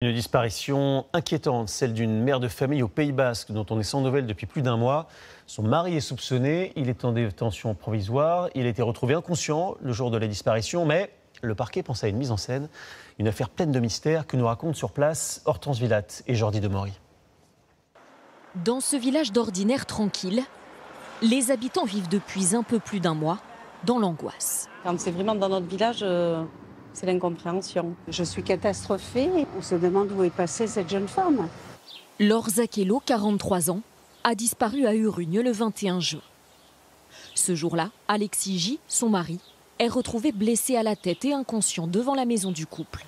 Une disparition inquiétante, celle d'une mère de famille au Pays Basque dont on est sans nouvelles depuis plus d'un mois. Son mari est soupçonné, il est en détention provisoire, il a été retrouvé inconscient le jour de la disparition, mais le parquet pense à une mise en scène, une affaire pleine de mystères que nous racontent sur place Hortense Villatte et Jordi Demory. Dans ce village d'ordinaire tranquille, les habitants vivent depuis un peu plus d'un mois dans l'angoisse. Quand c'est vraiment dans notre village, c'est l'incompréhension. Je suis catastrophée. On se demande où est passée cette jeune femme. Laure Zakello, 43 ans, a disparu à Urugne le 21 juin. Ce jour-là, Alexis J., son mari, est retrouvé blessé à la tête et inconscient devant la maison du couple.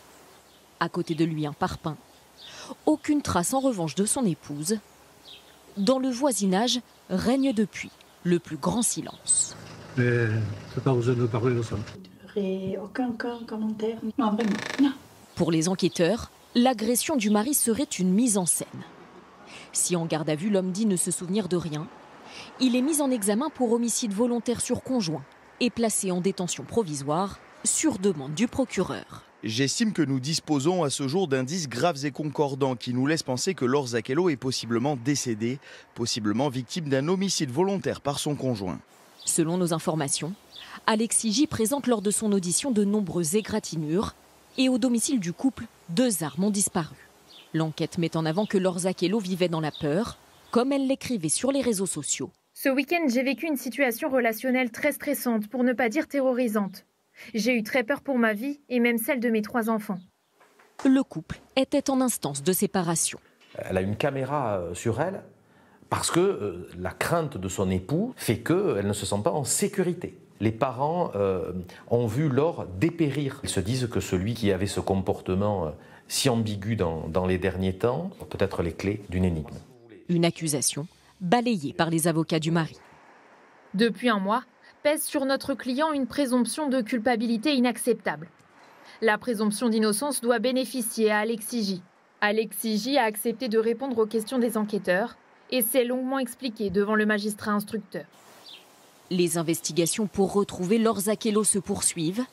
À côté de lui, un parpaing. Aucune trace en revanche de son épouse. Dans le voisinage règne depuis le plus grand silence. Mais je ne peux pas vous en parler de ça. Aucun commentaire. Non, vraiment, non. Pour les enquêteurs, l'agression du mari serait une mise en scène. Si en garde à vue, l'homme dit ne se souvenir de rien, il est mis en examen pour homicide volontaire sur conjoint et placé en détention provisoire sur demande du procureur. J'estime que nous disposons à ce jour d'indices graves et concordants qui nous laissent penser que Laure Zakello est possiblement décédée, possiblement victime d'un homicide volontaire par son conjoint. Selon nos informations, Alexis J. présente lors de son audition de nombreuses égratignures et au domicile du couple, 2 armes ont disparu. L'enquête met en avant que Laure Zakello vivait dans la peur, comme elle l'écrivait sur les réseaux sociaux. Ce week-end, j'ai vécu une situation relationnelle très stressante, pour ne pas dire terrorisante. J'ai eu très peur pour ma vie et même celle de mes 3 enfants. Le couple était en instance de séparation. Elle a une caméra sur elle parce que la crainte de son époux fait qu'elle ne se sent pas en sécurité. Les parents ont vu Laure dépérir. Ils se disent que celui qui avait ce comportement si ambigu dans les derniers temps a peut-être les clés d'une énigme. Une accusation balayée par les avocats du mari. Depuis un mois, pèse sur notre client une présomption de culpabilité inacceptable. La présomption d'innocence doit bénéficier à Alexis J. Alexis J a accepté de répondre aux questions des enquêteurs et s'est longuement expliqué devant le magistrat instructeur. Les investigations pour retrouver Laure Zakello se poursuivent.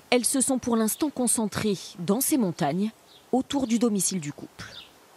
Elles se sont pour l'instant concentrées dans ces montagnes autour du domicile du couple.